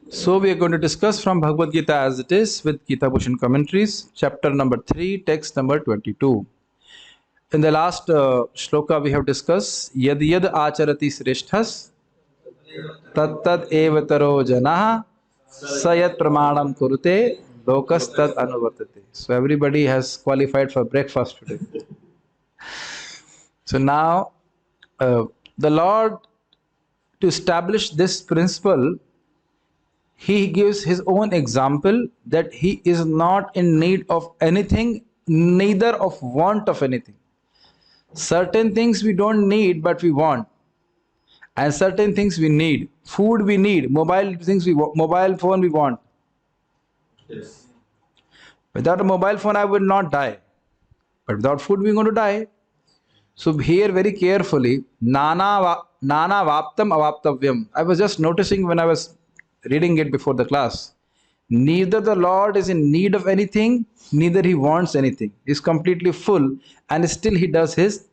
So we are going to discuss from Bhagavad Gita as it is with Gita Bhushan commentaries, chapter number 3, text number 22. In the last shloka we have discussed yad yad acharati sreshthas tad tad evataro janah sayat pramanam kurute lokas tad anuvartate. So everybody has qualified for breakfast today. So now the Lord, to establish this principle, he gives his own example that he is not in need of anything, neither of want of anything. Certain things we don't need but we want, and certain things we need. Food we need, mobile things we want, mobile phone we want. Yes. Without a mobile phone I will not die, but without food we're going to die. So here very carefully, nana vaptam avaptavyam. I was just noticing when I was reading it before the class. Neither the Lord is in need of anything, neither he wants anything. He's completely full, and still he does his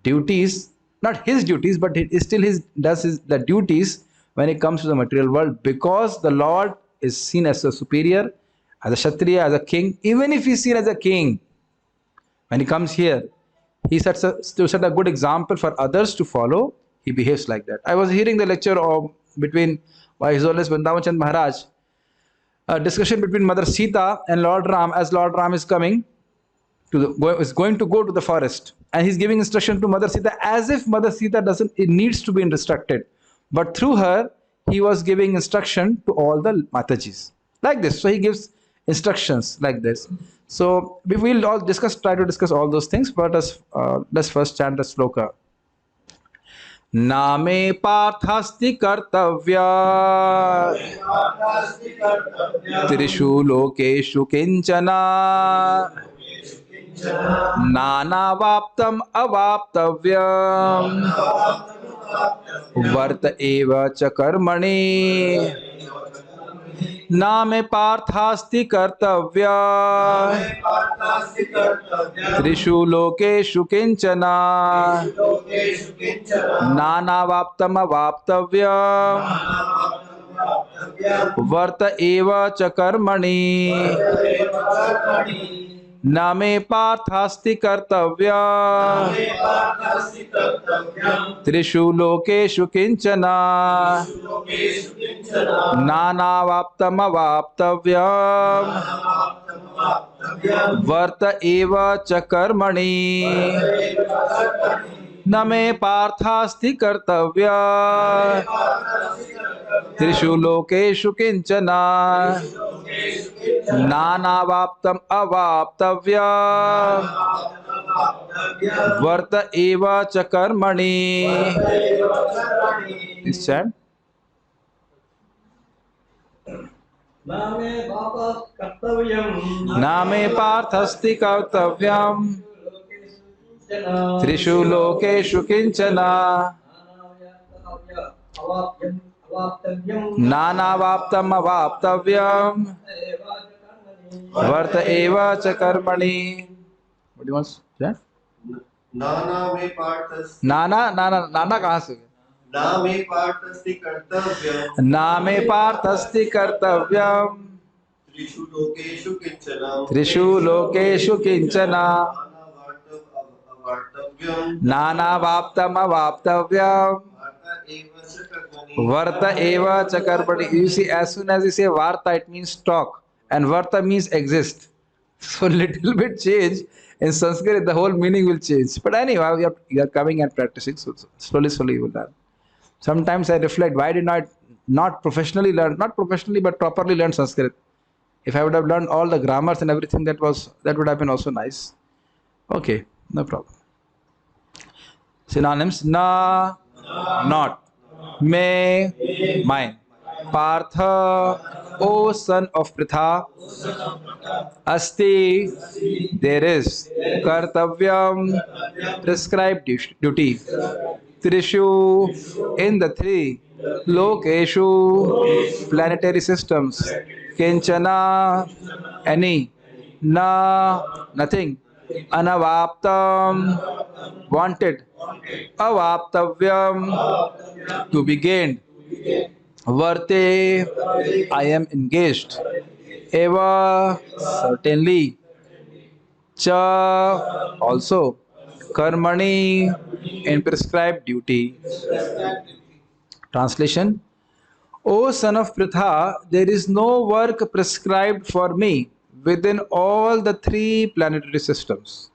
duties, not his duties, but he still does the duties when it comes to the material world, because the Lord is seen as a superior, as a Kshatriya, as a king. Even if he's seen as a king, when he comes here, he to set a good example for others to follow. He behaves like that. I was hearing the lecture between by His Holiness Vrindavan Chand Maharaj, a discussion between Mother Sita and Lord Ram, as Lord Ram is coming is going to go to the forest, and he's giving instruction to Mother Sita as if Mother Sita doesn't it needs to be instructed, but through her he was giving instruction to all the Matajis like this. So he gives instructions like this. So we will all try to discuss all those things, but let's first chant the sloka. नामे पार्थास्ति कर्तव्या त्रिषु लोकेषु किंचना नानावाप्तम अवाप्तव्यम वर्त एव च कर्मणि नामे पार्थास्ति कर्तव्या त्रिषु लोकेषु किंचना नानावाप्तम अवाप्तव्यम वर्त एव च कर्मणि न मे पार्थास्ति कर्तव्या त्रिषु लोकेषु किंचना नानावाप्तम अवाप्तव्यम वर्त एव च कर्मणि न मे पार्थास्ति कर्तव्या त्रिषु लोकेषु किंचना नानावाप्तम अवाप्तव्यम वर्त एव च कर्मणि. Please chant. नामे पार्थस्ति कर्तव्यम त्रिषु लोकेषु किंचना नानावाप्तम अवाप्तव्यम वर्त एव च कर्मणि. What do you want to say? नाना में पार्थस्ति नाना कहाँ से? नामे पार्थस्ति कर्तव्यम नामे पार्थस्ति कर्तव्यम त्रिषु लोकेषु किंचन त्रिषु लोकेषु किंचना नानावाप्तम अवाप्तव्यम वर्त एव च कर्मणि. You see, as soon as you say varta, it means talk, and varta means exist. So little bit change in Sanskrit, the whole meaning will change. But anyway, you are coming and practicing, so slowly you will learn. Sometimes I reflect, why did I not professionally learn, not professionally but properly learn Sanskrit? If I would have learned all the grammars and everything, that would have been also nice. Okay, no problem. Synonyms: na, not; may, mine; partha, O son of Pritha; asti, there is; kartavyam, prescribed duty; trishu, in the three; lokeshu, planetary systems; kinchana, any; na, nothing; anavaptam, wanted; avaptavyam, to be gained; Varte, I am engaged. Eva, certainly. Cha, also. Karmani, in prescribed duty. Translation: O son of Pritha, there is no work prescribed for me within all the three planetary systems.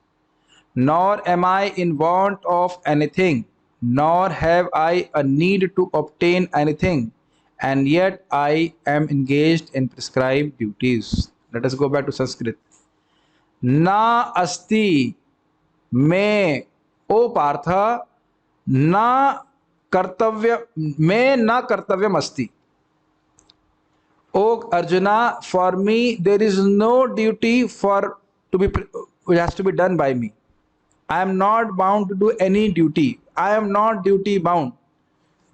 Nor am I in want of anything, nor have I a need to obtain anything, and yet I am engaged in prescribed duties. Let us go back to Sanskrit. Na asti me, O Partha, na kartavya me na kartavyam asti. O Arjuna, for me there is no duty for to be which has to be done by me. I am not bound to do any duty. I am not duty bound.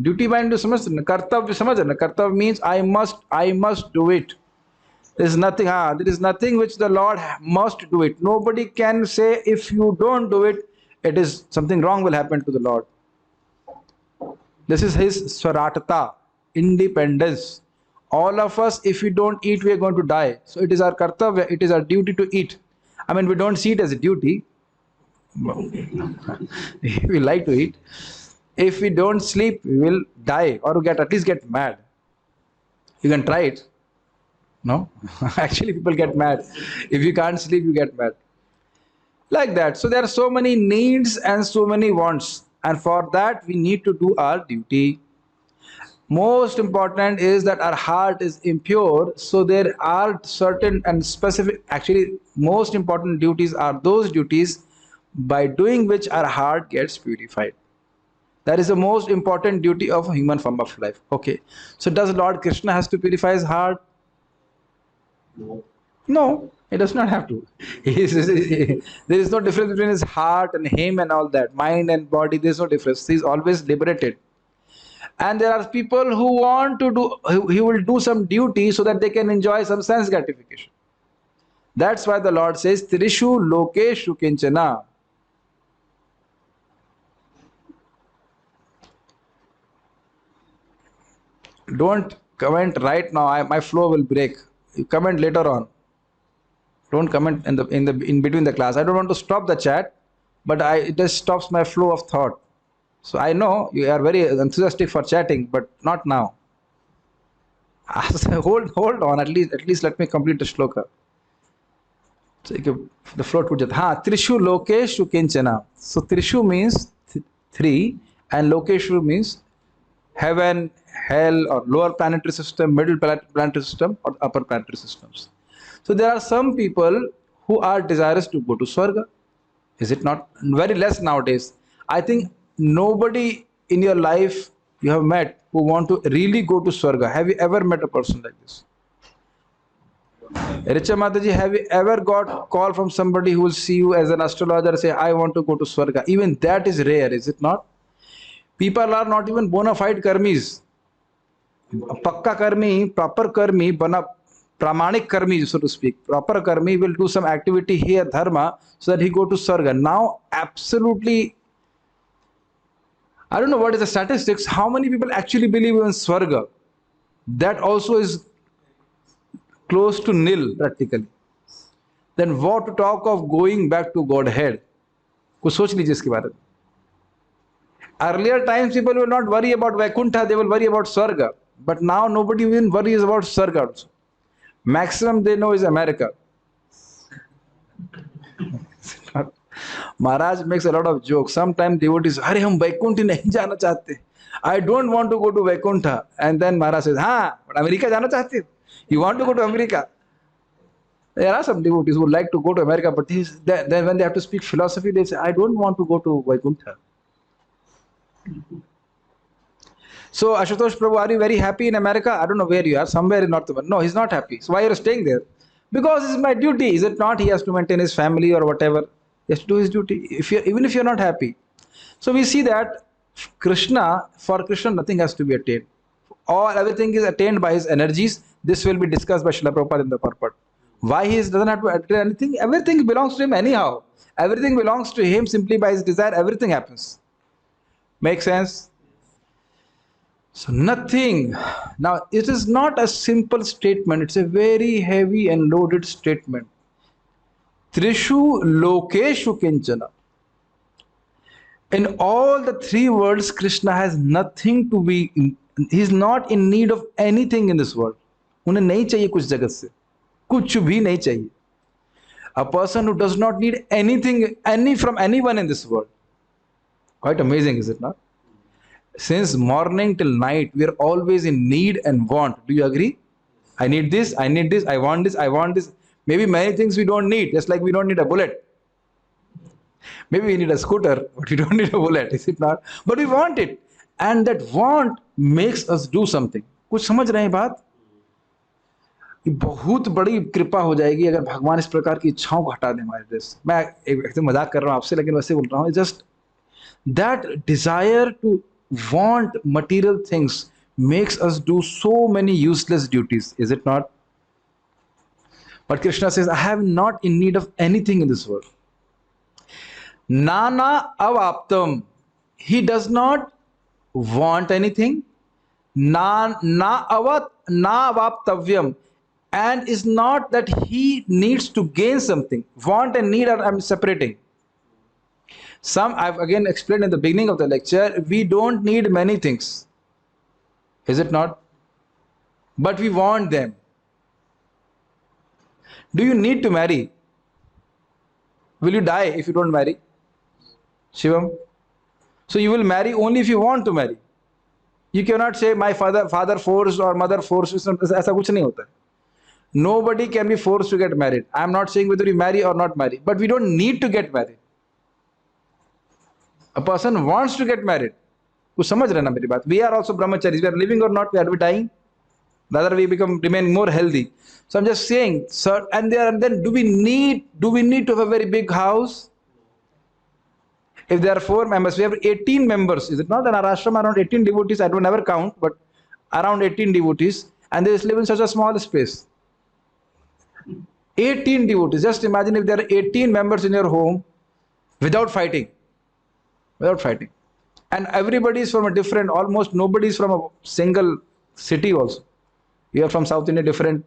Duty bound to समझ कर्तव्य समझ ना कर्तव्य means I must do it. There is nothing there is nothing which the Lord must do it. Nobody can say if you don't do it, it is something wrong will happen to the Lord. This is his swaratata, independence. All of us, if we don't eat, we are going to die. So it is our kartavya, it is our duty to eat. I mean, we don't see it as a duty. We like to eat. If we don't sleep, we will die or at least get mad. You can try it. No? Actually, people get mad. If you can't sleep, you get mad. Like that. So there are so many needs and so many wants. And for that, we need to do our duty. Most important is that our heart is impure. So there are certain and specific, actually, most important duties are those duties by doing which our heart gets purified. That is the most important duty of a human form of life. Okay. So does Lord Krishna has to purify his heart? No. No, he does not have to. There is no difference between his heart and him and all that. Mind and body, there is no difference. He is always liberated. And there are people who want to do, he will do some duty so that they can enjoy some sense gratification. That's why the Lord says, Trishu lokeshu kinchana. Don't comment right now. My flow will break. You comment later on. Don't comment in between the class. I don't want to stop the chat, but it just stops my flow of thought. So I know you are very enthusiastic for chatting, but not now. hold on. At least let me complete the shloka. So the float would just Trishu lokeshu kinchana. So Trishu means three, and lokeshu means heaven, hell, or lower planetary system, middle planetary system, or upper planetary systems. So there are some people who are desirous to go to Swarga. Is it not? Very less nowadays. I think nobody in your life you have met who want to really go to Swarga. Have you ever met a person like this? Richa Mataji, have you ever got a call from somebody who will see you as an astrologer and say, I want to go to Swarga? Even that is rare, is it not? People are not even bona fide karmis. Pakka karmi, proper karmi, pramanik karmi, so to speak. Proper karmi will do some activity here, dharma, so that he go to Swarga. Now, absolutely, I don't know what is the statistics, how many people actually believe in Swarga. That also is close to nil, practically. Then what to talk of going back to Godhead? कुछ सोच लीजिए इसके बारे में. Earlier times, people will not worry about Vaikuntha, they will worry about Swarga. But now nobody even worries about Swarga also. Maximum they know is America. Maharaj makes a lot of jokes. Sometimes devotees, Hare hum Vaikuntha nahi jana chahte. I don't want to go to Vaikuntha. And then Maharaj says, but America jana chahte. You want to go to America? There are some devotees who would like to go to America, but then when they have to speak philosophy, they say, I don't want to go to Vaikuntha. So Ashutosh Prabhu, are you very happy in America? I don't know where you are, somewhere in North America. No, he's not happy. So why are you staying there? Because it's my duty. Is it not? He has to maintain his family or whatever. He has to do his duty, even if you're not happy. So we see that for Krishna, nothing has to be attained. Everything is attained by his energies. This will be discussed by Srila Prabhupada in the purport. Why he doesn't have to attain anything? Everything belongs to him anyhow. Everything belongs to him simply by his desire. Everything happens. Make sense? So nothing. Now it is not a simple statement, it's a very heavy and loaded statement. Trishu lokeshu kinchana. In all the three worlds, Krishna has nothing to be, he's not in need of anything in this world. उन्हें नहीं चाहिए कुछ जगत से, कुछ भी नहीं चाहिए. A person who does not need anything from anyone in this world. Quite amazing, is it not? Since morning till night, we are always in need and want. Do you agree? I need this, I need this, I want this, I want this. Maybe many things we don't need, just like we don't need a bullet. Maybe we need a scooter, but we don't need a bullet, is it not? But we want it. And that want makes us do something. कुछ समझ रहे हैं बात? बहुत बड़ी कृपा हो जाएगी अगर भगवान इस प्रकार की इच्छाओं को हटा दें हमारे देश से. मैं एकदम मजाक कर रहा हूँ आपसे, लेकिन वैसे बोल रहा हूँ. Just that desire to want material things makes us do so many useless duties, is it not? But Krishna says, I have not in need of anything in this world. Nana avaptam. He does not want anything. Na avaptavyam. And is not that he needs to gain something. Want and need are, I'm separating. Some, I've again explained in the beginning of the lecture, we don't need many things. Is it not? But we want them. Do you need to marry? Will you die if you don't marry? Shivam? So you will marry only if you want to marry. You cannot say my father forced or mother forced. ऐसा कुछ नहीं होता. Nobody can be forced to get married. I'm not saying whether you marry or not marry, but we don't need to get married. A person wants to get married. कुछ समझ रहे ना मेरी बात? We are also brahmacharis. We are living or not, we are dying. Rather we remain more healthy. So I'm just saying, sir, and then do we need to have a very big house? If there are 4 members, we have 18 members, is it not? In our ashram around 18 devotees, I don't ever count, but around 18 devotees, and they just live in such a small space. 18 devotees. Just imagine if there are 18 members in your home without fighting. And everybody is from a different, almost nobody is from a single city also. We are from South India, different.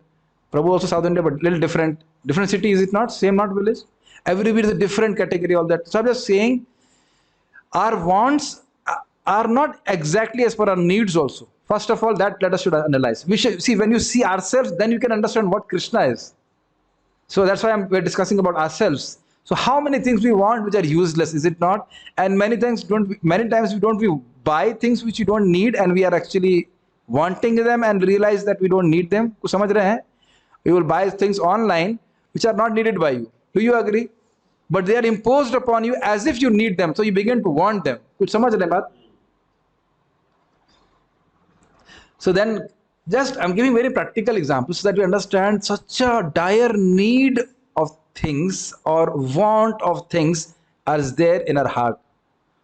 Prabhu also South India, but little different. Different city, is it not? Same, not village. Everybody is a different category, all that. So I'm just saying, our wants are not exactly as per our needs also. First of all, that let us should analyze. We should see, when you see ourselves, then you can understand what Krishna is. So that's why we're discussing about ourselves. So how many things we want which are useless, is it not? And many times we buy things which we don't need, and we are actually wanting them and realize that we don't need them. कुछ समझ रहे हैं? We will buy things online which are not needed by you. Do you agree? But they are imposed upon you as if you need them, so you begin to want them. कुछ समझ रहे हैं बात? So then, just I'm giving very practical examples so that you understand such a dire need of things or want of things as there in our heart.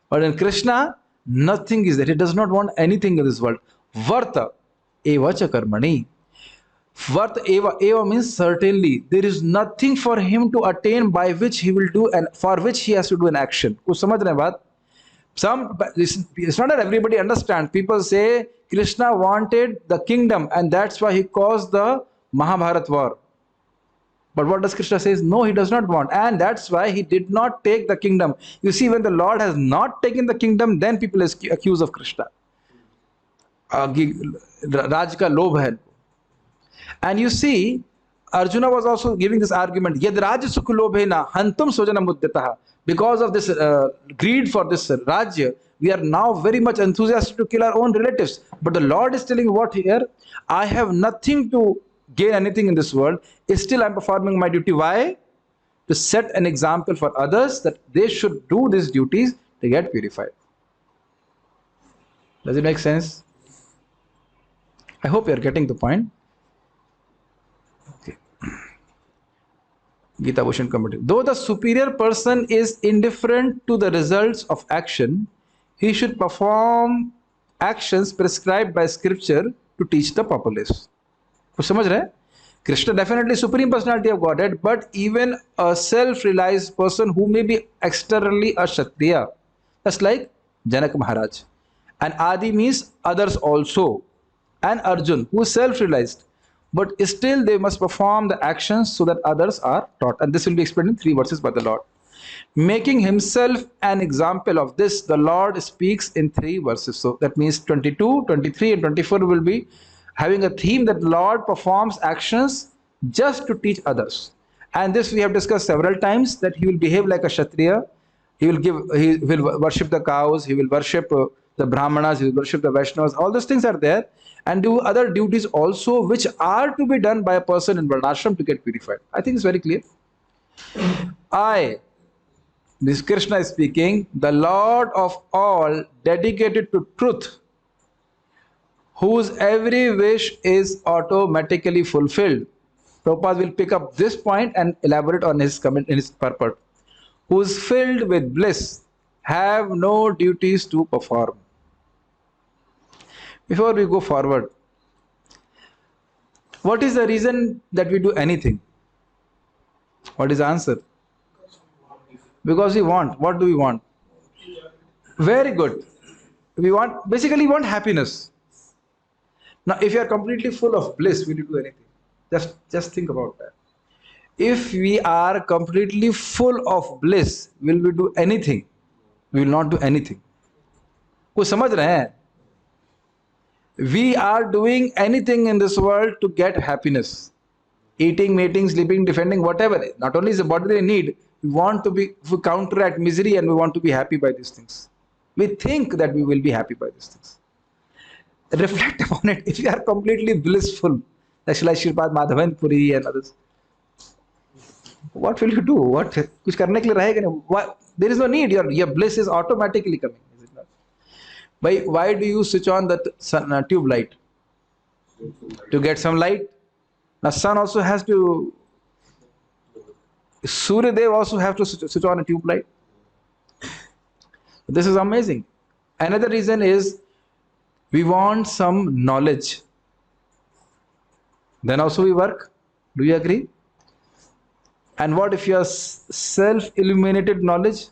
But in Krishna, nothing is there. He does not want anything in this world. Varta eva cha karmani. Varta eva means certainly. There is nothing for him to attain by which he will do and for which he has to do an action. कुछ समझ रहे हैं बात? It's not that everybody understands. People say Krishna wanted the kingdom and that's why he caused the Mahabharat war. But what does Krishna say? No, he does not want, and that's why he did not take the kingdom. You see, when the Lord has not taken the kingdom, then people accuse of Krishna. Raj ka lobh hai. And you see, Arjuna was also giving this argument. Yad raj sukh lobhena hantum sojana mudyataha. Because of this greed for this Rajya, we are now very much enthusiastic to kill our own relatives. But the Lord is telling what here? I have nothing to gain anything in this world. Still I am performing my duty. Why? To set an example for others that they should do these duties to get purified. Does it make sense? I hope you are getting the point. Okay. Gita Bhushan Committee. Though the superior person is indifferent to the results of action, he should perform actions prescribed by scripture to teach the populace. कुछ समझ रहे हैं? Krishna definitely supreme personality of Godhead, but even a self-realized person who may be externally a Kshatriya, just like Janak Maharaj. And Adi means others also. And Arjun, who is self-realized. But still they must perform the actions so that others are taught. And this will be explained in 3 verses by the Lord. Making himself an example of this, the Lord speaks in 3 verses. So that means 22, 23, and 24 will be having a theme that Lord performs actions just to teach others. And this we have discussed several times, that he will behave like a Kshatriya. He will worship the cows, he will worship the Brahmanas, he will worship the Vaishnavas. All those things are there, and do other duties also, which are to be done by a person in Varnashram to get purified. I think it's very clear. This Krishna is speaking, the Lord of all, dedicated to truth, whose every wish is automatically fulfilled. Prabhupada will pick up this point and elaborate on his comment in his purport. Who is filled with bliss, have no duties to perform. Before we go forward, what is the reason that we do anything? What is the answer? Because we want. What do we want? Very good. We want, basically we want happiness. Now, if you are completely full of bliss, will you do anything? Just think about that. If we are completely full of bliss, will we do anything? We will not do anything. कुछ समझ रहे हैं? We are doing anything in this world to get happiness. Eating, mating, sleeping, defending, whatever. Not only is the bodily need, we want to be, we counteract misery and we want to be happy by these things. We think that we will be happy by these things. Reflect upon it. If you are completely blissful, like Sripad Madhavan Puri and others, what will you do? What? कुछ करने के लिए रहेगा नहीं. There is no need. Your bliss is automatically coming. Is it not? Why do you switch on the tube light? To get some light. Now sun also has to. Surya Dev also have to switch on a tube light. This is amazing. Another reason is we want some knowledge. Then also we work. Do you agree? And what if you have self-illuminated knowledge?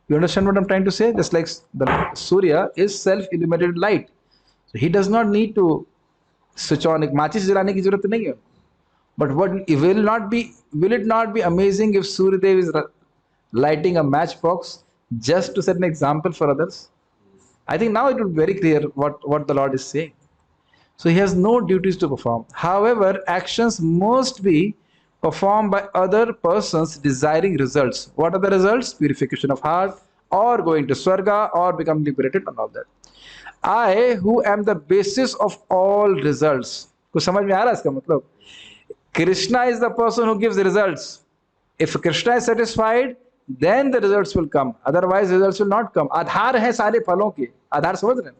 You understand what I'm trying to say? Just like the Surya is self-illuminated light. So he does not need to switch on. एक माचिस जलाने की जरूरत नहीं है. But will it not be amazing if Surya Dev is lighting a matchbox just to set an example for others? I think now it will be very clear what the Lord is saying. So he has no duties to perform. However, actions must be performed by other persons desiring results. What are the results? Purification of heart, or going to Swarga, or become liberated, and all that. I, who am the basis of all results. कुछ समझ में आ रहा है इसका मतलब? Krishna is the person who gives the results. If Krishna is satisfied, then the results will come. Otherwise, results will not come. आधार है सारे फलों के. आधार समझ रहे हैं?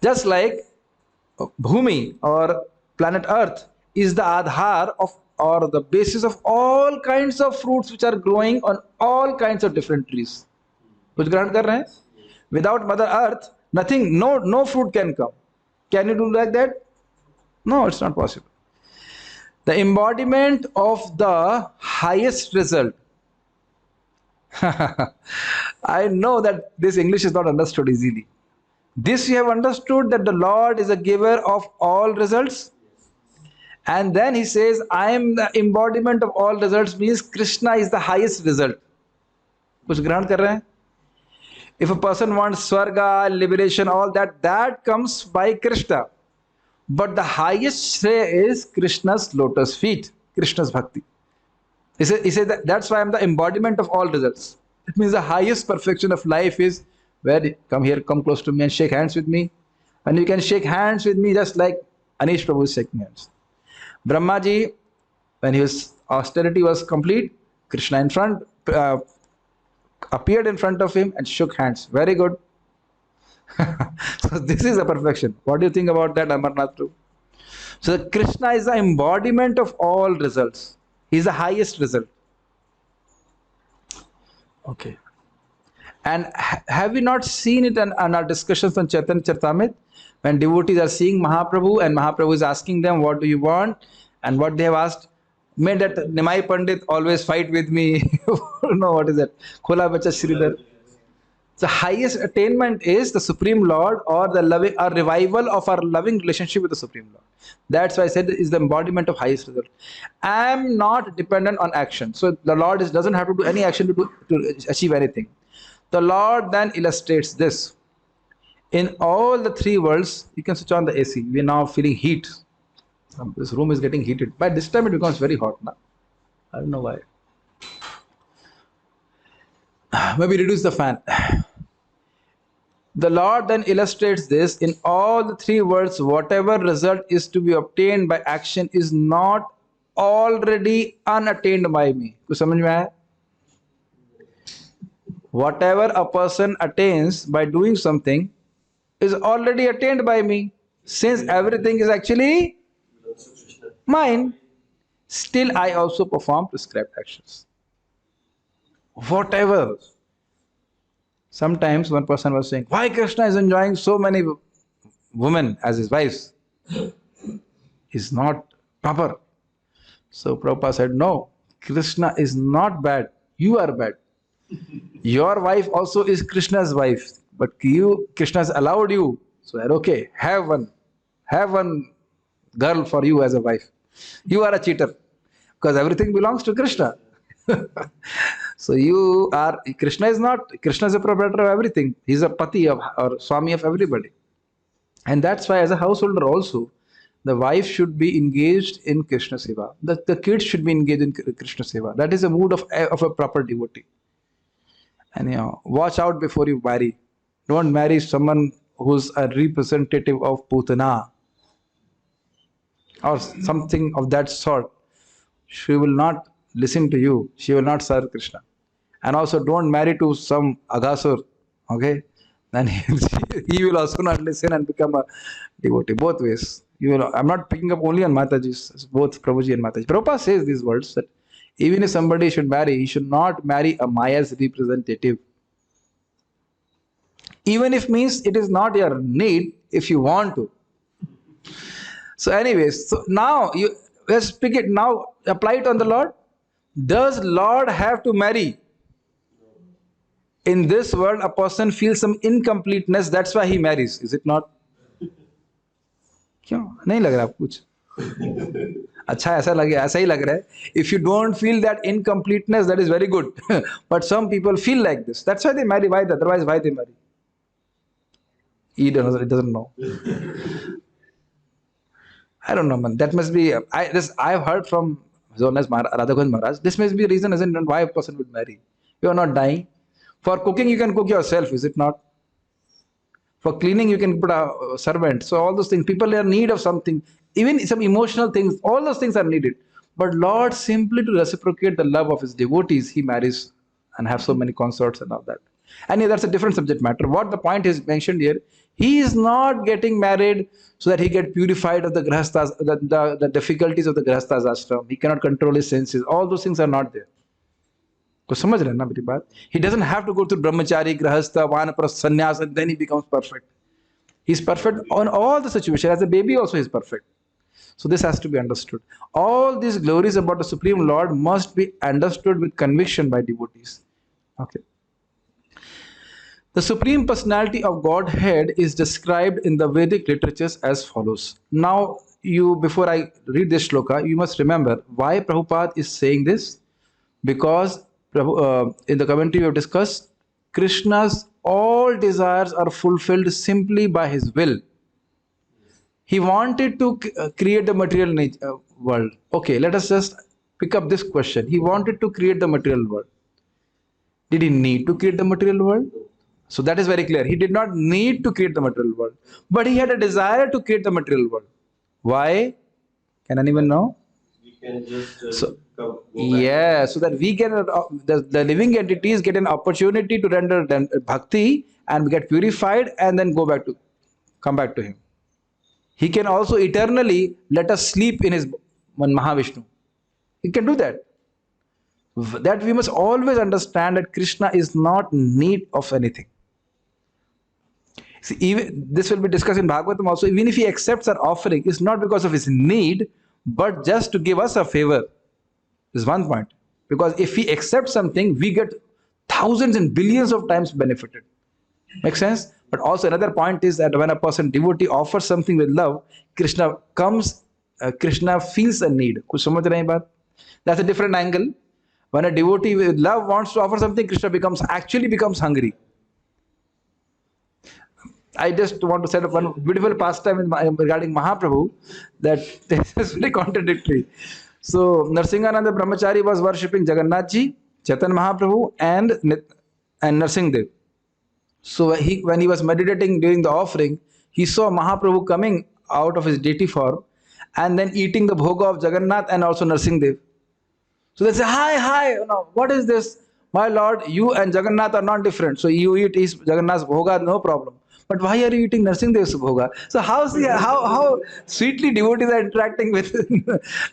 Just like Bhumi or planet Earth is the aadhar of, or the basis of all kinds of fruits which are growing on all kinds of different trees. कुछ ग्रहण कर रहे हैं? Without Mother Earth, nothing, no fruit can come. Can you do like that? No, it's not possible. The embodiment of the highest result. I know that this English is not understood easily. This you have understood, that the Lord is a giver of all results. And then he says, I am the embodiment of all results, means Krishna is the highest result. कुछ ग्रहण कर रहे हैं? If a person wants Swarga, liberation, all that comes by Krishna. But the highest Shreya is Krishna's lotus feet, Krishna's bhakti. He said that's why I am the embodiment of all results. It means the highest perfection of life is where, come here, come close to me and shake hands with me. And you can shake hands with me just like Anish Prabhu is shaking hands. Brahma ji, when his austerity was complete, Krishna in front, appeared in front of him and shook hands. Very good. So this is a perfection. What do you think about that, Amarnath too? So Krishna is the embodiment of all results. He is the highest result. Okay. And have we not seen it in our discussions on Chaitanya Charitamrita? When devotees are seeing Mahaprabhu and Mahaprabhu is asking them, what do you want? And what they have asked, may that Nimai Pandit always fight with me. No, what is that? Khola Bacha Sridhar. The highest attainment is the Supreme Lord, or the loving, or revival of our loving relationship with the Supreme Lord. That's why I said is the embodiment of highest result. I am not dependent on action. So the Lord doesn't have to do any action to achieve anything. The Lord then illustrates this. In all the three worlds, you can switch on the AC. We are now feeling heat. This room is getting heated. By this time, it becomes very hot now. I don't know why. Maybe reduce the fan. The Lord then illustrates this. In all the three worlds, whatever result is to be obtained by action is not already unattained by me. कुछ समझ में आया? Whatever a person attains by doing something is already attained by me, since everything is actually mine. Still, I also perform prescribed actions. Whatever. Sometimes one person was saying, why Krishna is enjoying so many women as his wives? Is not proper. So Prabhupada said, no, Krishna is not bad. You are bad. Your wife also is Krishna's wife. But Krishna has allowed you. So that okay, have one girl for you as a wife. You are a cheater. Because everything belongs to Krishna. So Krishna is a proprietor of everything. He's a pati or swami of everybody. And that's why as a householder also, the wife should be engaged in Krishna Seva. The kids should be engaged in Krishna Seva. That is a mood of a proper devotee. And watch out before you marry. Don't marry someone who's a representative of Putana or something of that sort. She will not listen to you. She will not serve Krishna. And also don't marry to some Aghasur. Okay? Then he will also not listen and become a devotee. Both ways. I'm not picking up only on Mataji's. It's both Prabhuji and Mataji. Prabhupada says these words that even if somebody should marry, he should not marry a Maya's representative. Even if means it is not your need, if you want to. So anyways, so now let's pick it now, apply it on the Lord. Does Lord have to marry? In this world, a person feels some incompleteness, that's why he marries, is it not? क्यों नहीं लग रहा कुछ अच्छा ऐसा ही लग रहा है. If you don't feel that incompleteness, that is very good. But some people feel like this. That's why they marry. Why? Otherwise, why they marry? He doesn't know. I don't know, man. That must be. I've heard from Zonas Radhagovind Maharaj. This must be a reason, isn't it, why a person would marry. You are not dying. For cooking, you can cook yourself, is it not? For cleaning, you can put a servant. So all those things, people are in need of something. Even some emotional things, all those things are needed. But Lord, simply to reciprocate the love of his devotees, he marries and have so many consorts and all that. And that's a different subject matter. What the point is mentioned here, he is not getting married so that he get purified of the grahasthas, the difficulties of the grahasthas ashram. He cannot control his senses. All those things are not there. तो समझ रहे हैं ना मेरी बात? He doesn't have to go through brahmachari, grahastha, vanaprastha, sannyas, and then he becomes perfect. He's perfect on all the situations. As a baby also he's perfect. So this has to be understood. All these glories about the Supreme Lord must be understood with conviction by devotees. Okay. The Supreme Personality of Godhead is described in the Vedic literatures as follows. Now, before I read this shloka, you must remember why Prabhupada is saying this. Because in the commentary we have discussed, Krishna's all desires are fulfilled simply by his will. He wanted to create the material world. Okay, let us just pick up this question. He wanted to create the material world. Did he need to create the material world? So that is very clear. He did not need to create the material world. But he had a desire to create the material world. Why? Can anyone know? We can just so that we get the living entities get an opportunity to render bhakti and get purified and then come back to him. He can also eternally let us sleep in his Mahavishnu. He can do that. That we must always understand that Krishna is not in need of anything. See, even this will be discussed in Bhagavatam also. Even if he accepts our offering, it's not because of his need, but just to give us a favor. This is one point. Because if we accept something, we get thousands and billions of times benefited. Make sense? But also another point is that when a person devotee offers something with love, Krishna comes, Krishna feels a need. कुछ समझ रहे हैं बात? That's a different angle. When a devotee with love wants to offer something, Krishna actually becomes hungry. I just want to set up one beautiful pastime regarding Mahaprabhu that this is very contradictory. So Narsingananda Brahmachari was worshipping Jagannath Ji, Chaitanya Mahaprabhu, and Narsingh Dev. So when he was meditating during the offering, he saw Mahaprabhu coming out of his deity form and then eating the bhoga of Jagannath and also Narsingh Dev. So they say, hi, what is this? My Lord, you and Jagannath are not different. So you eat Jagannath's bhoga, no problem. But why are you eating Narsingh Dev's bhoga? So how sweetly devotees are interacting with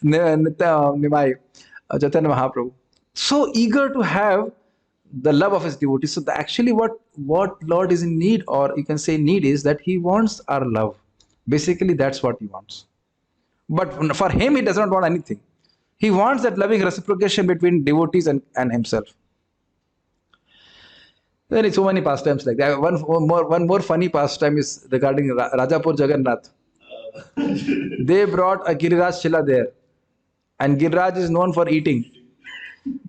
Nimai, Chaitanya Mahaprabhu. So eager to have the love of his devotees. So actually what Lord is in need, or you can say need, is that he wants our love. Basically that's what he wants. But for him, he does not want anything. He wants that loving reciprocation between devotees and himself. There is so many pastimes like that. One more funny pastime is regarding Rajapur Jagannath. They brought a Giriraj Shila there, and Giriraj is known for eating.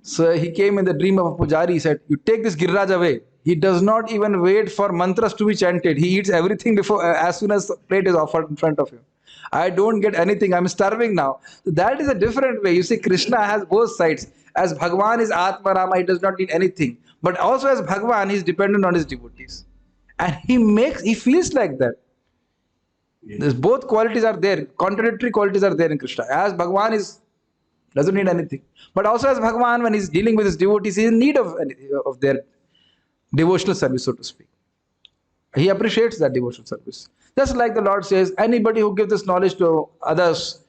So he came in the dream of a pujari. He said, "You take this Giriraj away." He does not even wait for mantras to be chanted. He eats everything before, as soon as the plate is offered in front of him. I don't get anything. I'm starving now. So that is a different way. You see, Krishna has both sides. As Bhagwan is Atma Rama, he does not need anything. But also as Bhagwan, he is dependent on his devotees. And he feels like that. Yes. Both qualities are there. Contradictory qualities are there in Krishna. As Bhagwan doesn't need anything. But also as Bhagwan, when he's dealing with his devotees, he is in need of their devotional service, so to speak. He appreciates that devotional service. Just like the Lord says, anybody who gives this knowledge to others,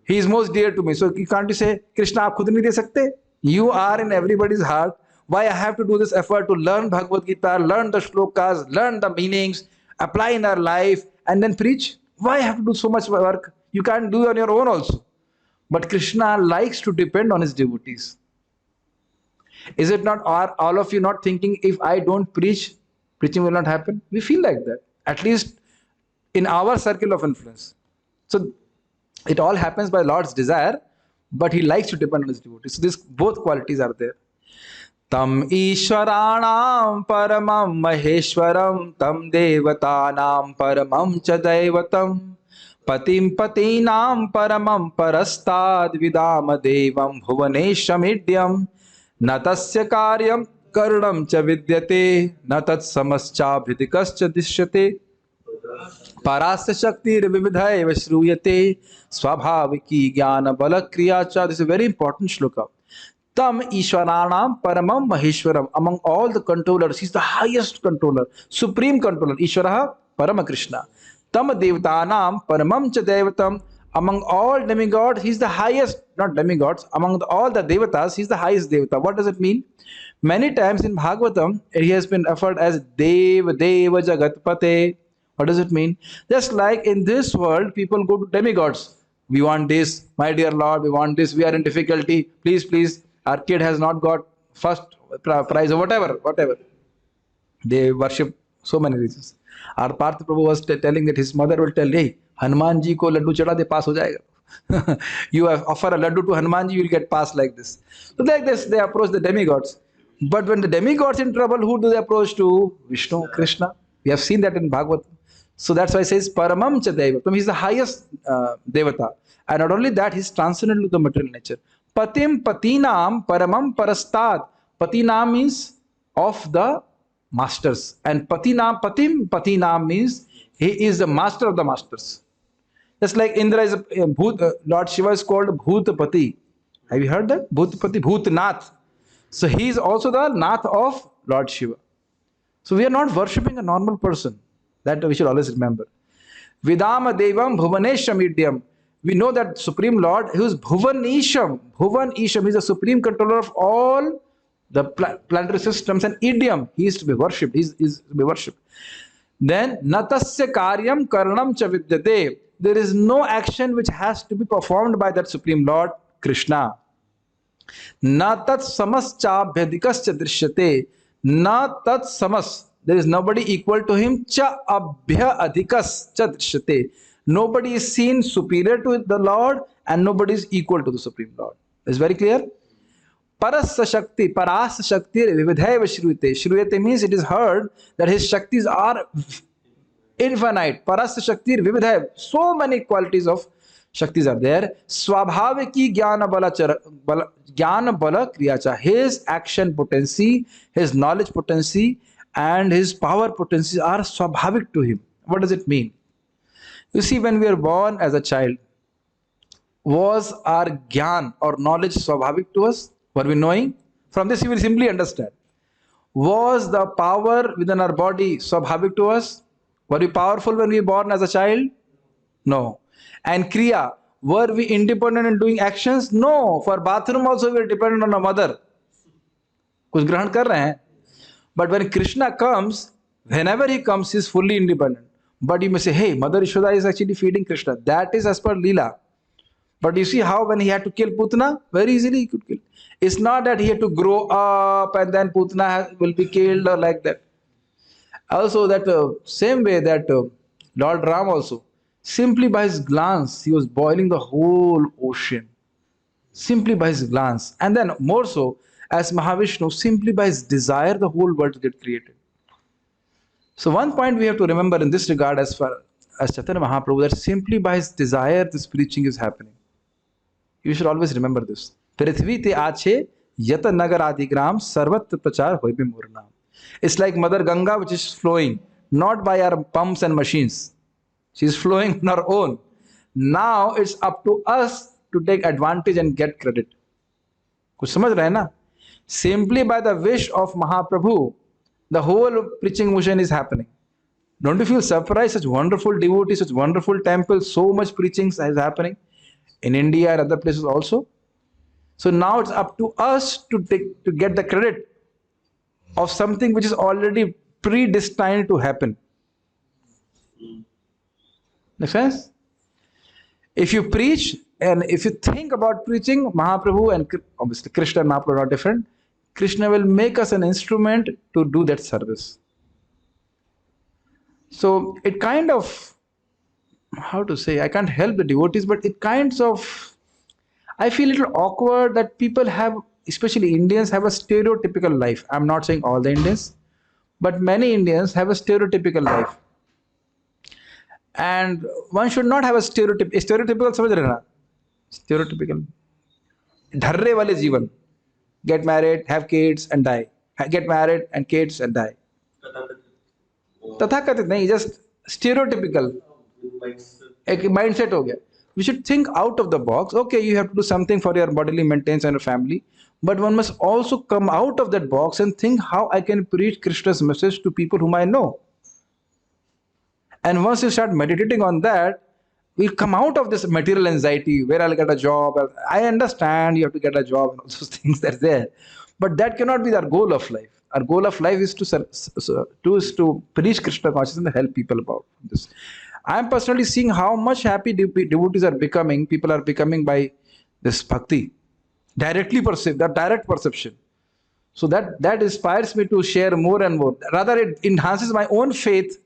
he is most dear to me. So can't you say, Krishna, aap khud nahi de sakte? You are in everybody's heart. Why I have to do this effort to learn Bhagavad Gita, learn the shlokas, learn the meanings, apply in our life, and then preach? Why I have to do so much work? You can't do it on your own also. But Krishna likes to depend on his devotees. Is it not, are all of you not thinking, if I don't preach, preaching will not happen? We feel like that, at least in our circle of influence. So it all happens by Lord's desire, but he likes to depend on his devotees. So both qualities are there. Tam Ishwaranam Paramam Maheshwaram Tam Devatanam Paramam Chadaivatam Patim Patinam Paramam Parastad Vidama Devam Bhuvaneshamidyam Natasya Karyam Karunam Cha Vidyate Natat Samascha Bhidikascha Dishyate Parasya Shakti Vividhai Vashruyate Swabhaviki Jnana Balakriyacha. This is a very important shloka. Tam Ishwaranam Paramam Maheshwaram. Among all the controllers, he is the highest controller, supreme controller. Ishwaraha Paramakrishna. Tam Devatanam Paramam Cha Devatam. Among all demigods, he is the highest, not demigods, among all the devatas, he is the highest devata. What does it mean? Many times in Bhagavatam, he has been referred as Deva Deva Jagatpate. What does it mean? Just like in this world, people go to demigods. We want this, my dear Lord, we want this, we are in difficulty. Please, please, our kid has not got first prize or whatever. They worship so many reasons. Our Partha Prabhu was telling that his mother will tell, hey, Hanuman ji ko laddu chada de pass ho jayega. You offer a laddu to Hanuman ji, you will get passed like this. So like this, they approach the demigods. But when the demigods in trouble, who do they approach to? Vishnu, Krishna. We have seen that in Bhagavatam. So that's why it says Paramam Cha Devatam. He is the highest devata. And not only that, he is transcendent to the material nature. Patim Patinam Paramam Parastad. Patinam means of the masters. And Patinam Patinam means he is the master of the masters. Just like Indra is Lord Shiva is called Bhutapati. Have you heard that? Bhutapati, Bhutnath. So he is also the Nath of Lord Shiva. So we are not worshipping a normal person. That we should always remember. Vidama Devam Bhuvanesham Idyam. We know that Supreme Lord, who is Bhuvanesham. Bhuvanesham is the supreme controller of all the planetary systems, and Idyam. He is to be worshipped. He is to be worshipped. Then Natasya Karyam Karnam Cha Vidyate. There is no action which has to be performed by that Supreme Lord, Krishna. Na tat samas cha bhedikas cha drishyate. Na tat samas. there is nobody equal to him. Cha abhya adhikas cha drishyate. Nobody is seen superior to the Lord and nobody is equal to the Supreme Lord. Is very clear? Parasya Shakti, Parasya Shakti Vividhaiva Shruyate. Shruyate means it is heard that his Shaktis are infinite. Parasya Shakti Vividhaiva. So many qualities of Shaktis are there. Swabhaviki Jnana Bala Kriyacha. His action potency, his knowledge potency, and his power potency are swabhavik to him. What does it mean? You see, when we are born as a child, was our Gyan or knowledge swabhavik to us? Were we knowing? From this you will simply understand. Was the power within our body swabhavik to us? Were we powerful when we were born as a child? No. And Kriya, were we independent in doing actions? No. For bathroom also we are dependent on our mother. कुछ ग्रहण कर रहे हैं. But when Krishna comes, whenever he comes, he is fully independent. But you may say, hey, Mother Yashoda is actually feeding Krishna. That is as per Leela. But you see how when he had to kill Putana, very easily he could kill. It's not that he had to grow up and then Putana will be killed or like that. Also that same way that Lord Ram also, simply by his glance, he was boiling the whole ocean. Simply by his glance. And then more so, as Mahavishnu, simply by his desire, the whole world get created. So one point we have to remember in this regard as far as Chaitanya Mahaprabhu, that simply by his desire this preaching is happening. You should always remember this. Prithvi te ache yata nagar adigram sarvat prachar hoibe murnam. It's like Mother Ganga which is flowing, not by our pumps and machines. She is flowing on her own. Now it's up to us to take advantage and get credit. कुछ समझ रहे हैं ना? Simply by the wish of Mahaprabhu, the whole preaching motion is happening. Don't you feel surprised? Such wonderful devotees, such wonderful temples, so much preaching is happening in India and other places also. So now it's up to us to get the credit of something which is already predestined to happen. Make sense? If you preach and if you think about preaching, Mahaprabhu and obviously Krishna and Mahaprabhu are not different. Krishna will make us an instrument to do that service. So it kind of, how to say, I can't help the devotees, but it kinds of, I feel a little awkward that people have, especially Indians, have a stereotypical life. I'm not saying all the Indians, but many Indians have a stereotypical life. And one should not have a stereotypical, समझ रहे ना? Stereotypical. धर्रे वाले जीवन. Get married, have kids and die. Get married and kids and die. तथाकथित नहीं, just stereotypical. एक mindset हो गया. We should think out of the box. Okay, you have to do something for your bodily maintenance and your family, but one must also come out of that box and think how I can preach Krishna's message to people whom I know. And once you start meditating on that, we'll come out of this material anxiety where I'll get a job. I understand you have to get a job and all those things that are there, but that cannot be our goal of life. Our goal of life is to preach Krishna consciousness and help people about this. I am personally seeing how much happy devotees are becoming, people are becoming by this bhakti, directly perceived, that direct perception. So that inspires me to share more and more. Rather, it enhances my own faith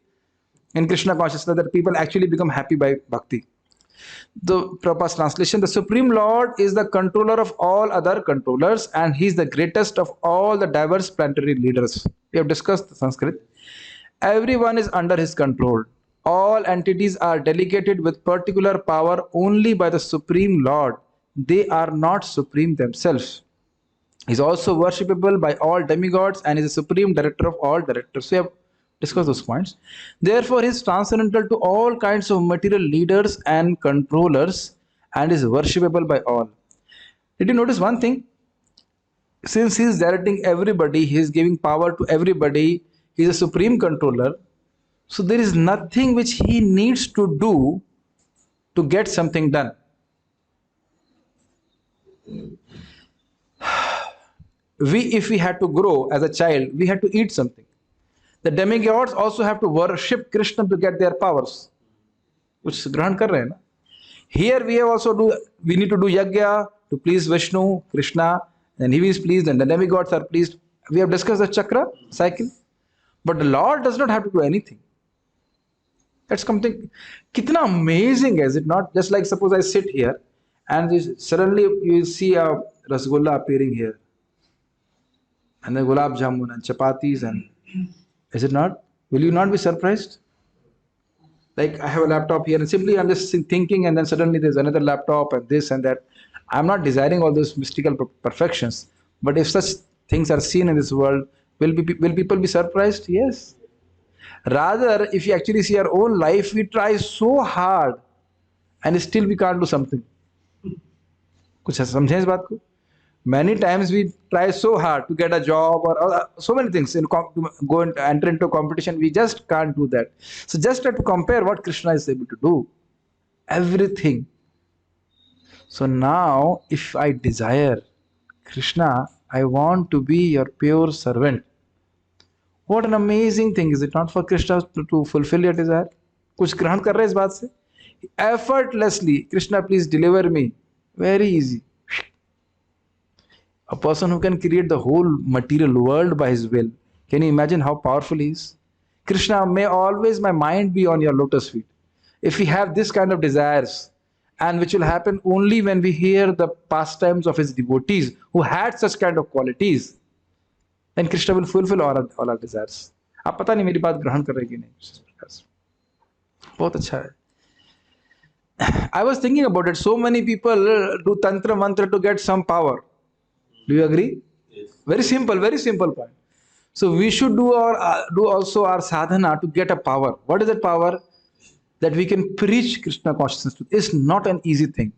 in Krishna consciousness that people actually become happy by bhakti. The Prabhupada's translation, the Supreme Lord is the controller of all other controllers and he is the greatest of all the diverse planetary leaders. We have discussed Sanskrit. Everyone is under his control. All entities are delegated with particular power only by the Supreme Lord. They are not supreme themselves. He is also worshipable by all demigods and is the supreme director of all directors. So we have discussed those points. Therefore, he is transcendental to all kinds of material leaders and controllers and is worshipable by all. Did you notice one thing? Since he is directing everybody, he is giving power to everybody, he is a supreme controller. So there is nothing which he needs to do to get something done. If we had to grow as a child, we had to eat something. The demigods also have to worship Krishna to get their powers. Which ग्रहण कर रहे हैं ना? Here we need to do yajna to please Vishnu, Krishna, and he is pleased and the demigods are pleased. We have discussed the chakra cycle. But the Lord does not have to do anything. That's something, kitna amazing is it not? Just like suppose I sit here and suddenly you see a rasgulla appearing here, and then gulab jamun and chapatis, and is it not? Will you not be surprised? Like I have a laptop here and simply I'm just thinking, and then suddenly there's another laptop and this and that. I'm not desiring all those mystical perfections, but if such things are seen in this world, will people be surprised? Yes. Rather, if you actually see our own life, we try so hard and still we can't do something. कुछ समझें इस बात को? Many times we try so hard to get a job or so many things, to go and enter into a competition, we just can't do that. So just try to compare what Krishna is able to do. Everything. So now, if I desire, Krishna, I want to be your pure servant. What an amazing thing, is it not, for Krishna to fulfill your desire? कुछ ग्रहण कर रहे हैं इस बात से? Effortlessly, Krishna, please deliver me. Very easy. A person who can create the whole material world by his will. Can you imagine how powerful he is? Krishna, may always my mind be on your lotus feet. If we have this kind of desires, and which will happen only when we hear the pastimes of his devotees who had such kind of qualities, then Krishna will fulfill all our desires. आप पता नहीं मेरी बात ग्रहण कर रहे कि नहीं इस प्रकार से. बहुत अच्छा है. I was thinking about it. So many people do tantra mantra to get some power. Do you agree? Yes. Very simple point. So we should do also our sadhana to get a power. What is that power? That we can preach Krishna consciousness to. It's not an easy thing.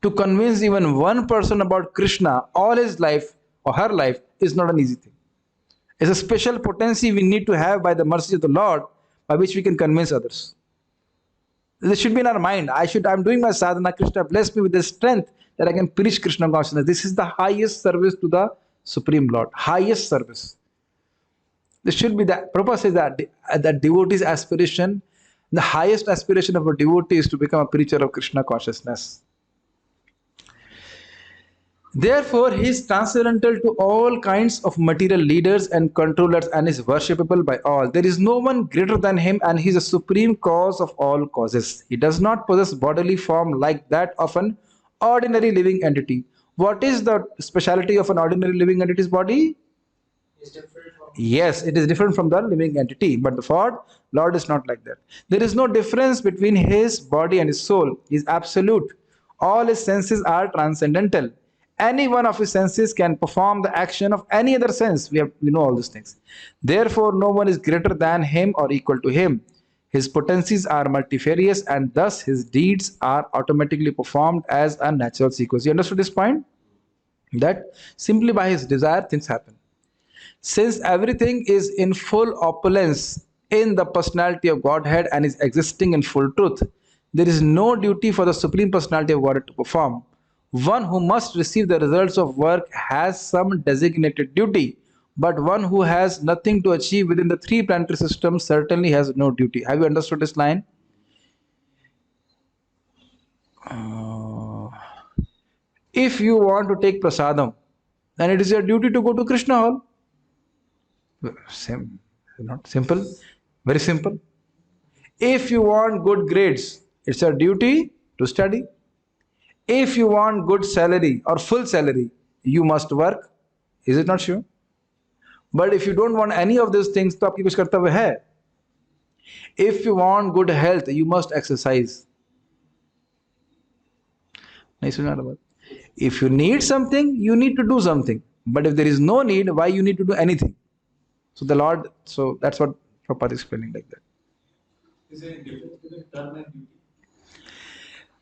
To convince even one person about Krishna all his life or her life is not an easy thing. It's a special potency we need to have by the mercy of the Lord, by which we can convince others. This should be in our mind. I'm doing my sadhana. Krishna bless me with the strength that I can preach Krishna consciousness. This is the highest service to the Supreme Lord. Highest service. This should be the purpose is that devotee's aspiration, the highest aspiration of a devotee is to become a preacher of Krishna consciousness. Therefore, he is transcendental to all kinds of material leaders and controllers and is worshipable by all. There is no one greater than him, and he is a supreme cause of all causes. He does not possess bodily form like that of an ordinary living entity. What is the speciality of an ordinary living entity's body? It's different from. Yes, it is different from the living entity, but the Lord is not like that. There is no difference between his body and his soul. He is absolute. All his senses are transcendental. Any one of his senses can perform the action of any other sense. We know all these things. Therefore, no one is greater than him or equal to him. His potencies are multifarious, and thus his deeds are automatically performed as a natural sequence. You understood this point? That simply by his desire, things happen. Since everything is in full opulence in the personality of Godhead and is existing in full truth, there is no duty for the Supreme Personality of Godhead to perform. One who must receive the results of work has some designated duty, but one who has nothing to achieve within the three planetary systems certainly has no duty. Have you understood this line? If you want to take prasadam, then it is your duty to go to Krishna hall. Same, not simple, very simple. If you want good grades, it's your duty to study. If you want good salary or full salary, you must work. Is it not sure? But if you don't want any of these things, तो आपकी कुछ कर्तव्य है. If you want good health, you must exercise. नहीं सुना ना बात? If you need something, you need to do something. But if there is no need, why you need to do anything? So that's what Prabhupada is explaining like that. Is there a difference between karma and duty?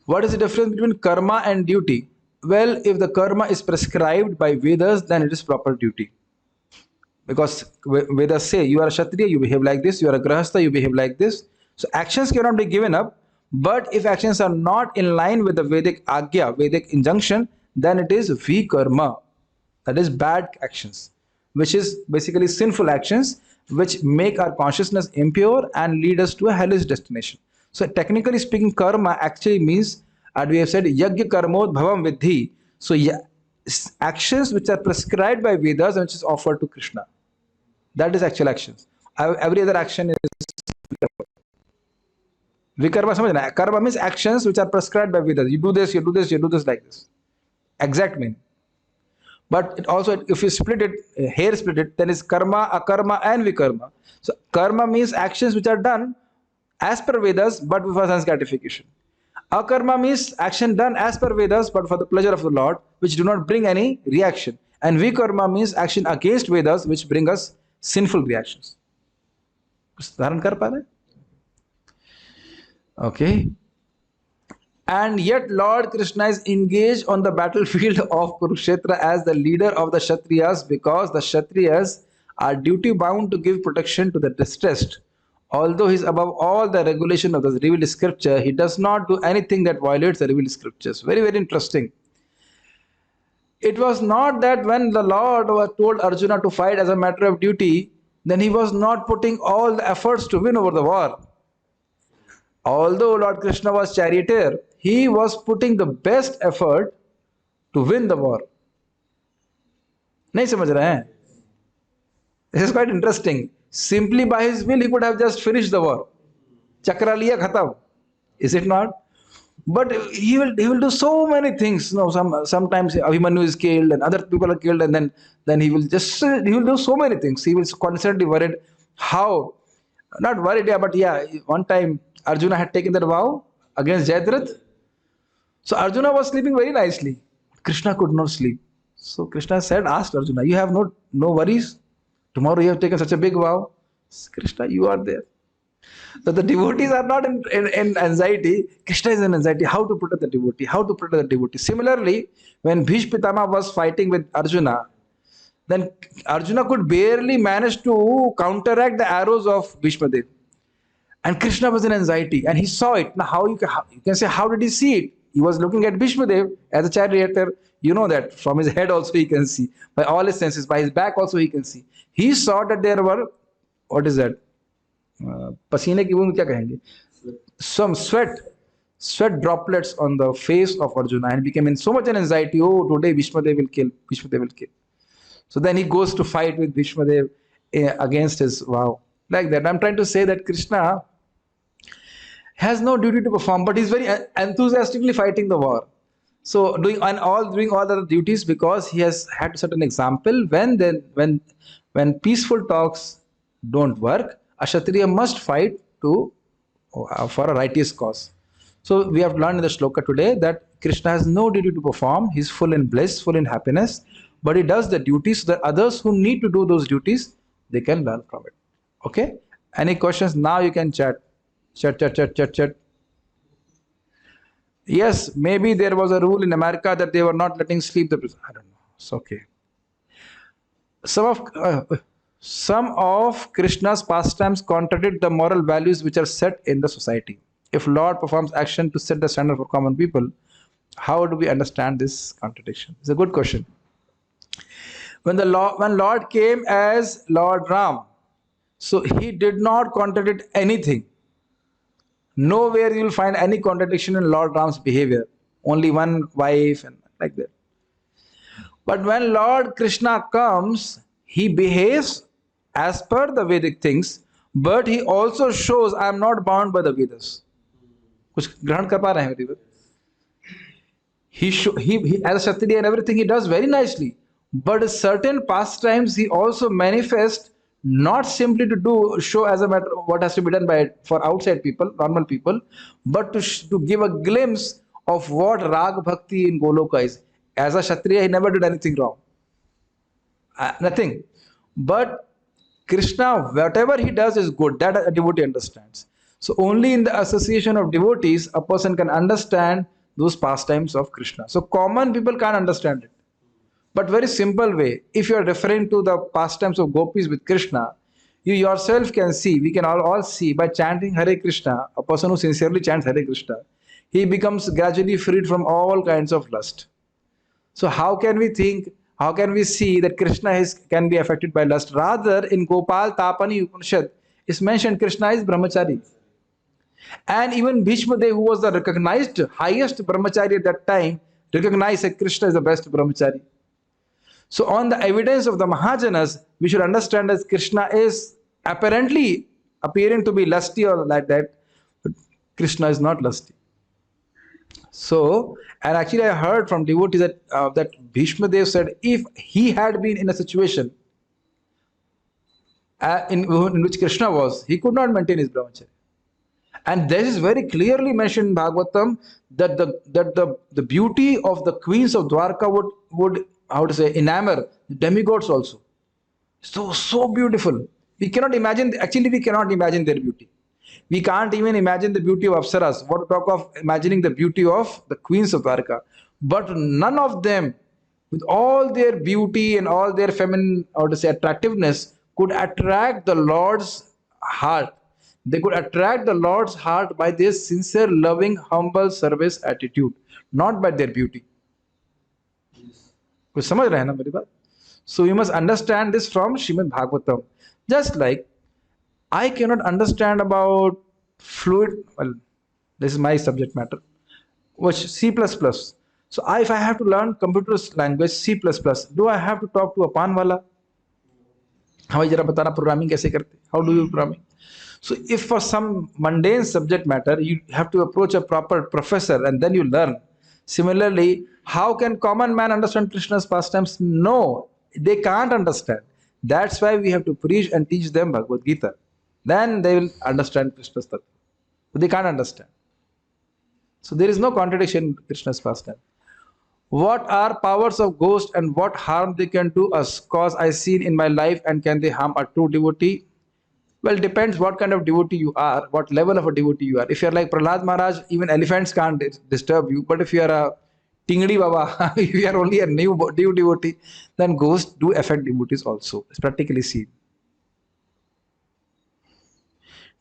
What is the difference between karma and duty? Well, if the karma is prescribed by Vedas, then it is proper duty. Because Vedas say, you are a Kshatriya, you behave like this, you are a Grahastha, you behave like this. So actions cannot be given up, but if actions are not in line with the Vedic Agya, Vedic injunction, then it is Vikarma. That is bad actions, which is basically sinful actions, which make our consciousness impure and lead us to a hellish destination. So technically speaking, karma actually means, as we have said, yagya karmod bhavam vidhi. So actions which are prescribed by Vedas and which is offered to Krishna. That is actual actions. every other action is vikarma. समझना है? Karma means actions which are prescribed by Vedas. You do this, you do this, you do this, like this. Exact meaning. But it also, if you split it, hair split it, then it's karma, akarma, and vikarma. So karma means actions which are done as per Vedas, but for sense gratification. Akarma means action done as per Vedas, but for the pleasure of the Lord, which do not bring any reaction. And vikarma means action against Vedas, which bring us sinful reactions. धारण कर पा रहे? Okay. And yet Lord Krishna is engaged on the battlefield of Kurukshetra as the leader of the Kshatriyas, because the Kshatriyas are duty bound to give protection to the distressed. Although he is above all the regulation of the revealed scripture, he does not do anything that violates the revealed scriptures. Very, very interesting. It was not that when the Lord was told Arjuna to fight as a matter of duty, then he was not putting all the efforts to win over the war. Although Lord Krishna was charioteer, he was putting the best effort to win the war. नहीं समझ रहे हैं? This is quite interesting. Simply by his will, he could have just finished the war. Chakra liya khatam. Is it not? But he will do so many things. You know, sometimes Abhimanyu is killed and other people are killed, and then he will do so many things. He was constantly worried how, not worried, yeah, but yeah, one time Arjuna had taken that vow against Jayadratha. So Arjuna was sleeping very nicely. Krishna could not sleep. So Krishna asked Arjuna, you have no worries? Tomorrow you have taken such a big vow. Krishna, you are there. So the devotees are not in anxiety. Krishna is in anxiety. How to protect the devotee? How to protect the devotee? Similarly, when Bhishma Pitama was fighting with Arjuna, then Arjuna could barely manage to counteract the arrows of Bhishma Dev. And Krishna was in anxiety and he saw it. Now, how you can say, how did he see it? He was looking at Bhishma Dev as a charioteer. You know that from his head also he can see. By all his senses, by his back also he can see. He saw that there were, what is that? पसीने की बूंद क्या कहेंगे? Some sweat droplets on the face of Arjuna, and became in so much an anxiety. Oh, today Bhishma Dev will kill. Bhishma Dev will kill. So then he goes to fight with Bhishma Dev against his vow. Like that. I'm trying to say that Krishna has no duty to perform, but he's very enthusiastically fighting the war. So doing all the duties, because he has had to set an example. When peaceful talks don't work, a Kshatriya must fight for a righteous cause. So we have learned in the shloka today that Krishna has no duty to perform. He's full in bliss, full in happiness, but he does the duties so that others who need to do those duties, they can learn from it. Okay? Any questions? Now you can chat. Chat. Yes, maybe there was a rule in America that they were not letting sleep the prisoner. I don't know. It's okay. Some of Krishna's pastimes contradict the moral values which are set in the society. If Lord performs action to set the standard for common people, how do we understand this contradiction? It's a good question. When Lord came as Lord Ram, so he did not contradict anything. Nowhere you will find any contradiction in Lord Ram's behavior. Only one wife and like that. But when Lord Krishna comes, he behaves as per the Vedic things, but he also shows I am not bound by the Vedas. कुछ ग्रहण कर पा रहे हैं मेरी बात? He as a Kshatriya and everything he does very nicely, but certain pastimes he also manifests not simply to show as a matter what has to be done for outside people, normal people, but to give a glimpse of what Rag Bhakti in Goloka is. As a Kshatriya, he never did anything wrong. Nothing. But Krishna, whatever he does is good. That a devotee understands. So only in the association of devotees, a person can understand those pastimes of Krishna. So common people can't understand it. But very simple way, if you are referring to the pastimes of gopis with Krishna, you yourself can see, we can all see by chanting Hare Krishna, a person who sincerely chants Hare Krishna, he becomes gradually freed from all kinds of lust. So how can we see that Krishna can be affected by lust? Rather, in Gopal Tapani Upanishad, it's mentioned Krishna is brahmachari. And even Bhishma Dev, who was the recognized highest brahmachari at that time, recognized that Krishna is the best brahmachari. So on the evidence of the Mahajanas, we should understand that Krishna is apparently appearing to be lusty or like that, but Krishna is not lusty. So, and actually, I heard from devotees that Bhishma Dev said if he had been in a situation in which Krishna was, he could not maintain his brahmacharya. And this is very clearly mentioned in Bhagavatam that the beauty of the queens of Dwarka would how to say enamor the demigods also. So beautiful. We cannot imagine. Actually, we cannot imagine their beauty. We can't even imagine the beauty of Apsaras. What to talk of imagining the beauty of the queens of Dwarka? But none of them, with all their beauty and all their feminine, or to say attractiveness, could attract the Lord's heart. They could attract the Lord's heart by their sincere, loving, humble service attitude, not by their beauty. कुछ समझ रहे हैं ना मेरी बात? So you must understand this from Srimad Bhagavatam. Just like I cannot understand about fluid. Well, this is my subject matter. Which C++. So if I have to learn computer language C++, do I have to talk to a panwala? हमें जरा बताना programming कैसे करते? How do you programming? So if for some mundane subject matter you have to approach a proper professor and then you learn. Similarly, how can common man understand Krishna's pastimes? No, they can't understand. That's why we have to preach and teach them Bhagavad Gita. Then they will understand Krishna's tattva. But they can't understand. So there is no contradiction in Krishna's pastime. What are powers of ghost and what harm they can do us? Cause I seen in my life and can they harm a true devotee? Well, depends what kind of devotee you are, what level of a devotee you are. If you are like Prahlad Maharaj, even elephants can't disturb you. But if you are a Tingdi Baba, if you are only a new devotee, then ghosts do affect devotees also. It's practically seen.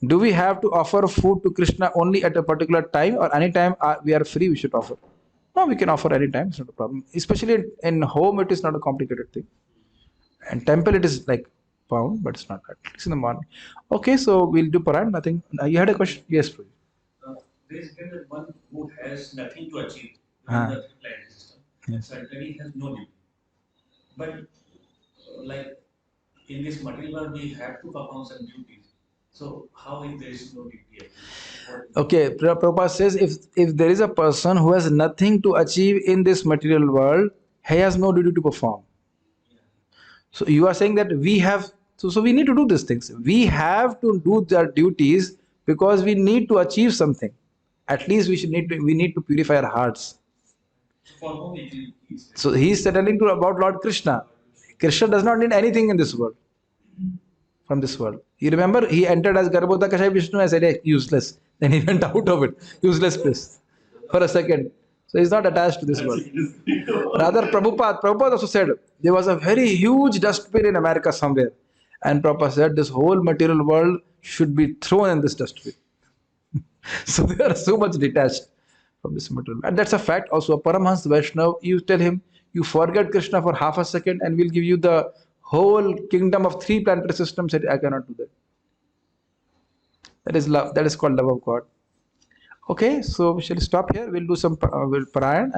Do we have to offer food to Krishna only at a particular time or any time we are free we should offer? No, we can offer any time. It's not a problem. Especially in home, it is not a complicated thing. And temple, it is like pound, but it's not that. It's in the morning. Okay, so we'll do Paran. Nothing. You had a question? Yes, please. There is one who has nothing to achieve in Ah. the planetary system. Yes. Certainly has no duty. But like in this material world, we have to perform some duties. So how if there is no duty? Okay, Prabhupada says if there is a person who has nothing to achieve in this material world, he has no duty to perform. So you are saying that we have, so we need to do these things. We have to do their duties because we need to achieve something. At least we need to purify our hearts. For whom it is? So he is telling to about Lord Krishna. Krishna does not need anything in this world. From this world. You remember he entered as Garbhoda Kashai Vishnu and said, hey, useless. Then he went out of it. Useless place. For a second. So he's not attached to this world. Rather, Prabhupada also said, there was a very huge dustbin in America somewhere. And Prabhupada said, this whole material world should be thrown in this dustbin. So they are so much detached from this material. And that's a fact. Also, a Paramhans Vaishnav, you tell him, you forget Krishna for half a second and we'll give you the whole kingdom of 3 planetary systems. Said, I cannot do that. That is love. That is called love of God. Okay, so we shall stop here. We'll do some Parayan.